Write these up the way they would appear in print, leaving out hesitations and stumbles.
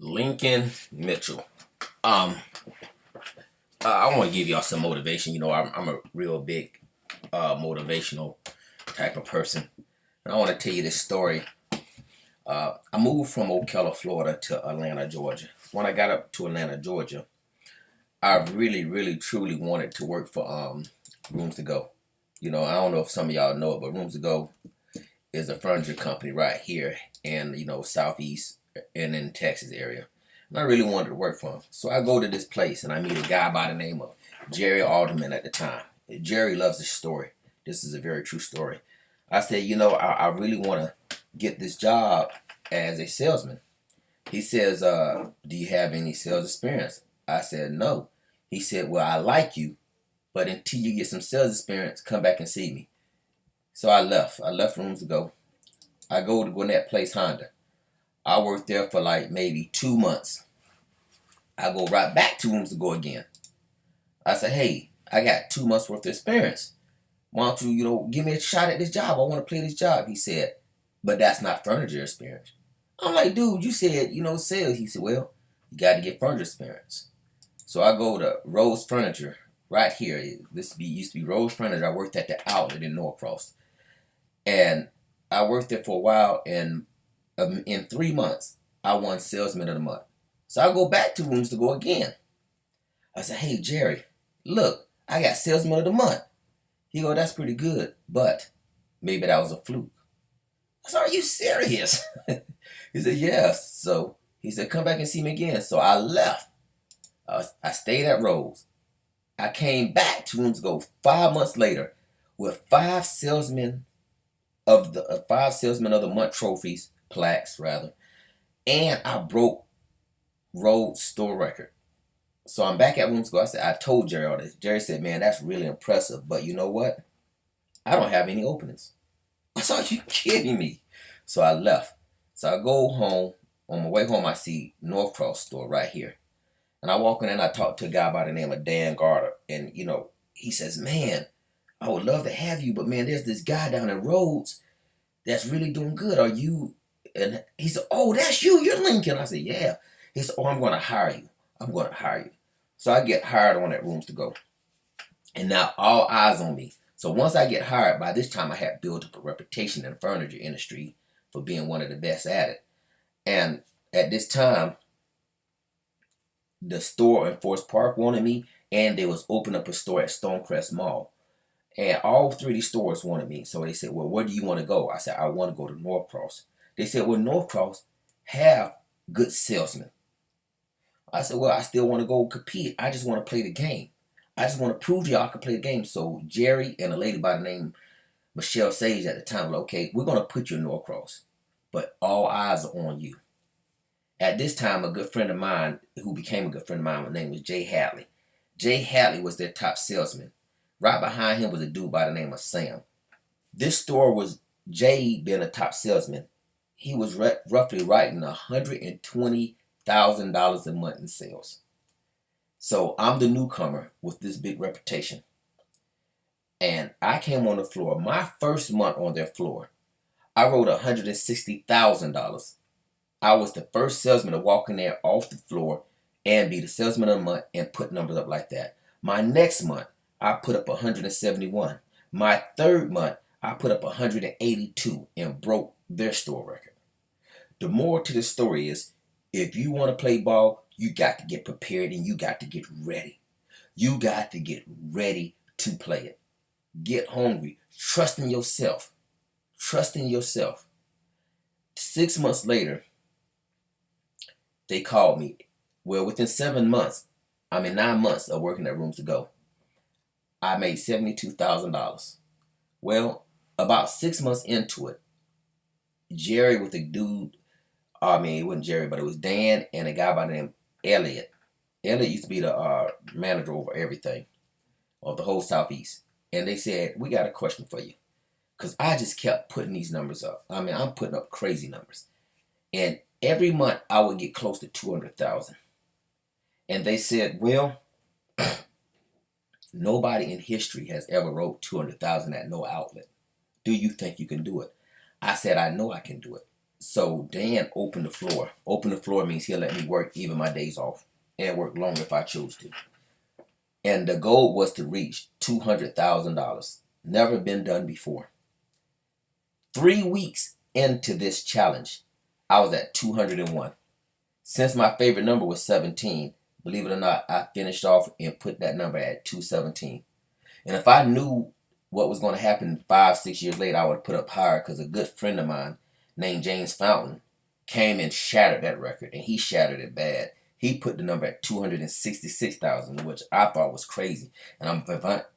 Lincoln Mitchell. Um, I want to give y'all some motivation. I'm a real big motivational type of person, and I want to tell you this story. I moved from Ocala, Florida, to Atlanta, Georgia. When I got up to Atlanta, Georgia, I really, really, truly wanted to work for Rooms to Go. I don't know if some of y'all know it, but Rooms to Go is a furniture company right here in Southeast and in Texas area. And I really wanted to work for him. So I go to this place and I meet a guy by the name of Jerry Alderman at the time. Jerry loves this story. This is a very true story. I said, I really want to get this job as a salesman. He says, do you have any sales experience? I said, no. He said, well, I like you, but until you get some sales experience, come back and see me. So I left. I left Rooms to Go. I go to Gwinnett Place Honda. I worked there for like maybe 2 months. I go right back to Rooms to Go again. I said, hey, I got 2 months worth of experience. Why don't you, give me a shot at this job? I want to play this job. He said, but that's not furniture experience. I'm like, dude, you said, sales. He said, well, you got to get furniture experience. So I go to Rose Furniture right here. Used to be Rose Furniture. I worked at the outlet in Norcross. And I worked there for a while, and in 3 months, I won Salesman of the Month. So I go back to Rooms to Go again. I said, hey, Jerry, look, I got Salesman of the Month. He go, that's pretty good, but maybe that was a fluke. I said, are you serious? He said, yes. So he said, come back and see me again. So I left. I stayed at Rose. I came back to Rooms to Go 5 months later with five Salesman of the Month trophies, plaques rather, and I broke Rhodes store record. So I'm back at Rooms to Go. I told Jerry all this. Jerry said, man, that's really impressive, but you know what? I don't have any openings. I said, are you kidding me? So I left. So I go home. On my way home, I see Norcross store right here. And I walk in and I talk to a guy by the name of Dan Garter. And, he says, man, I would love to have you, but man, there's this guy down in Rhodes that's really doing good. Are you? And he said, oh, that's you. You're Lincoln. I said, yeah. He said, oh, I'm going to hire you. I'm going to hire you. So I get hired on at Rooms to Go. And now all eyes on me. So once I get hired, by this time I had built up a reputation in the furniture industry for being one of the best at it. And at this time, the store in Forest Park wanted me, and they was opening up a store at Stonecrest Mall. And all three of these stores wanted me. So they said, well, where do you want to go? I said, I want to go to Norcross. They said, well, Norcross have good salesmen. I said, well, I still want to go compete. I just want to play the game. I just want to prove to y'all I can play the game. So Jerry and a lady by the name Michelle Sage at the time were like, okay, we're going to put you in Norcross, but all eyes are on you. At this time, a good friend of mine, who became a good friend of mine, his name was Jay Hadley. Jay Hadley was their top salesman. Right behind him was a dude by the name of Sam. This store was Jay being a top salesman. He was roughly writing $120,000 a month in sales. So I'm the newcomer with this big reputation. And I came on the floor. My first month on their floor, I wrote $160,000. I was the first salesman to walk in there off the floor and be the salesman of the month and put numbers up like that. My next month, I put up 171. My third month, I put up 182 and broke their store record. The moral to the story is, if you want to play ball, you got to get prepared and you got to get ready. You got to get ready to play it. Get hungry. Trust in yourself. Trust in yourself. 6 months later, they called me. Well, within 9 months of working at Rooms to Go, I made $72,000. Well, about 6 months into it, Jerry with a dude, it wasn't Jerry, but it was Dan and a guy by the name Elliot. Elliot used to be the manager over everything of the whole Southeast. And they said, we got a question for you. Because I just kept putting these numbers up. I'm putting up crazy numbers. And every month I would get close to 200,000. And they said, well, nobody in history has ever wrote 200,000 at no outlet. Do you think you can do it? I said, I know I can do it. So Dan opened the floor. Open the floor means he'll let me work even my days off and work longer if I choose to. And the goal was to reach $200,000. Never been done before. 3 weeks into this challenge, I was at 201. Since my favorite number was 17, believe it or not, I finished off and put that number at 217. And if I knew what was going to happen 5, 6 years later, I would have put up higher because a good friend of mine named James Fountain came and shattered that record, and he shattered it bad. He put the number at 266,000, which I thought was crazy. And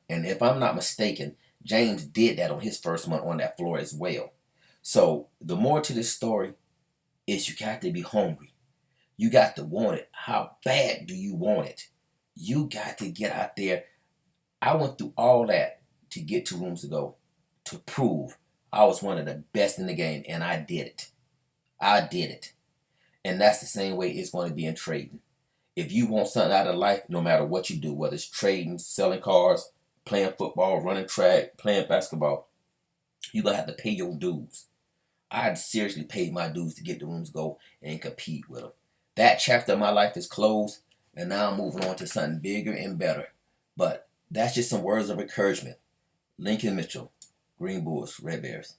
if I'm not mistaken, James did that on his first month on that floor as well. So the more to this story is you got to be hungry. You got to want it. How bad do you want it? You got to get out there. I went through all that to get to Rooms to Go to prove I was one of the best in the game, and I did it. I did it. And that's the same way it's going to be in trading. If you want something out of life, no matter what you do, whether it's trading, selling cars, playing football, running track, playing basketball, you're going to have to pay your dues. I had seriously paid my dues to get to Rooms to Go and compete with them. That chapter of my life is closed, and now I'm moving on to something bigger and better. But that's just some words of encouragement. Lincoln Mitchell, Green Bulls, Red Bears.